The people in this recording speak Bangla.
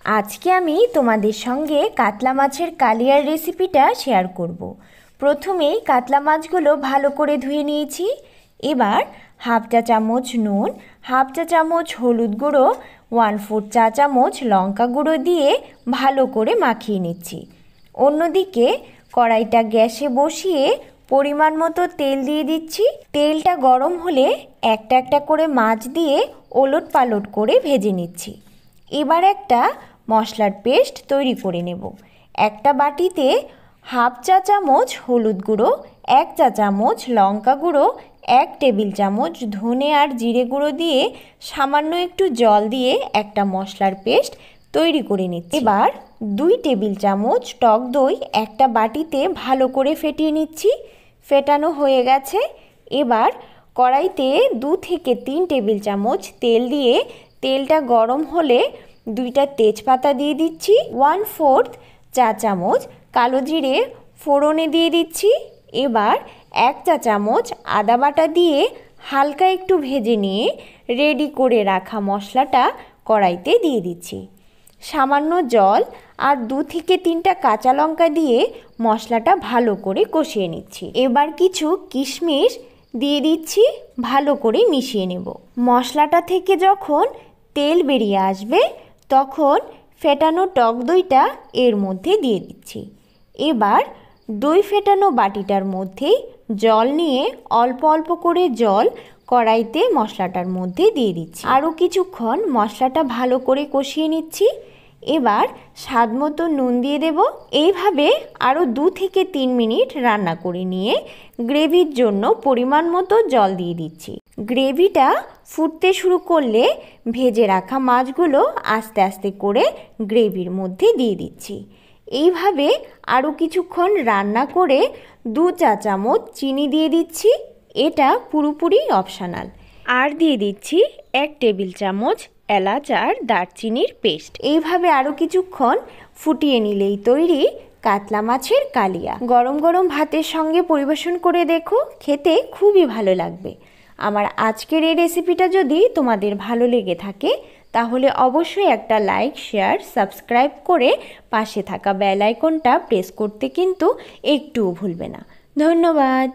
আজকে আমি তোমাদের সঙ্গে কাতলা মাছের কালিয়ার রেসিপিটা শেয়ার করব। প্রথমেই কাতলা মাছগুলো ভালো করে ধুয়ে নিয়েছি। এবার হাফ চা চামচ নুন, হাফ চা চামচ হলুদ গুঁড়ো, 1/4 চা চামচ লঙ্কা গুঁড়ো দিয়ে ভালো করে মাখিয়ে নিচ্ছি। অন্যদিকে কড়াইটা গ্যাসে বসিয়ে পরিমাণ মতো তেল দিয়ে দিচ্ছি। তেলটা গরম হলে একটা একটা করে মাছ দিয়ে ওলট পালট করে ভেজে নিচ্ছি। এবার একটা মশলার পেস্ট তৈরি করে নেব। একটা বাটিতে হাফ চা চামচ হলুদ গুঁড়ো, 1 চা চামচ লঙ্কা গুঁড়ো, 1 টেবিল চামচ ধনে আর জিরে গুঁড়ো দিয়ে সামান্য একটু জল দিয়ে একটা মশলার পেস্ট তৈরি করে নিচ্ছি। এবার 2 টেবিল চামচ টক দই একটা বাটিতে ভালো করে ফেটিয়ে নিচ্ছি। ফেটানো হয়ে গেছে। এবার কড়াইতে 2 থেকে 3 টেবিল চামচ তেল দিয়ে তেলটা গরম হলে 2টা তেজপাতা দিয়ে দিচ্ছি। 1/4 চা চামচ কালো জিরে ফোড়নে দিয়ে দিচ্ছি। এবার 1 চা চামচ আদা বাটা দিয়ে হালকা একটু ভেজে নিয়ে রেডি করে রাখা মশলাটা কড়াইতে দিয়ে দিচ্ছি। সামান্য জল আর 2 থেকে 3টা কাঁচা লঙ্কা দিয়ে মশলাটা ভালো করে কষিয়ে নিচ্ছি। এবার কিছু কিশমিশ দিয়ে দিচ্ছি, ভালো করে মিশিয়ে নেব। মশলাটা থেকে যখন তেল বেরিয়ে আসবে তখন ফেটানো টক দইটা এর মধ্যে দিয়ে দিচ্ছি। এবার দই ফেটানো বাটিটার মধ্যেই জল নিয়ে অল্প অল্প করে জল কড়াইতে মশলাটার মধ্যে দিয়ে দিচ্ছি। আরও কিছুক্ষণ মশলাটা ভালো করে কষিয়ে নিচ্ছি। এবার স্বাদ মতো নুন দিয়ে দেব। এইভাবে আরও 2 থেকে 3 মিনিট রান্না করে নিয়ে গ্রেভির জন্য পরিমাণ মতো জল দিয়ে দিচ্ছি। গ্রেভিটা ফুটতে শুরু করলে ভেজে রাখা মাছগুলো আস্তে আস্তে করে গ্রেভির মধ্যে দিয়ে দিচ্ছি। এইভাবে আরও কিছুক্ষণ রান্না করে 2 চা চামচ চিনি দিয়ে দিচ্ছি। এটা পুরোপুরি অপশনাল। আর দিয়ে দিচ্ছি 1 টেবিল চামচ এলাচ আর দারচিনির পেস্ট। এইভাবে আরও কিছুক্ষণ ফুটিয়ে নিলেই তৈরি কাতলা মাছের কালিয়া। গরম গরম ভাতের সঙ্গে পরিবেশন করে দেখো, খেতে খুবই ভালো লাগবে। আমার আজকের এই রেসিপিটা যদি তোমাদের ভালো লেগে থাকে তাহলে অবশ্যই একটা লাইক, শেয়ার, সাবস্ক্রাইব করে পাশে থাকা বেল আইকনটা প্রেস করতে কিন্তু একটুও ভুলবে না। ধন্যবাদ।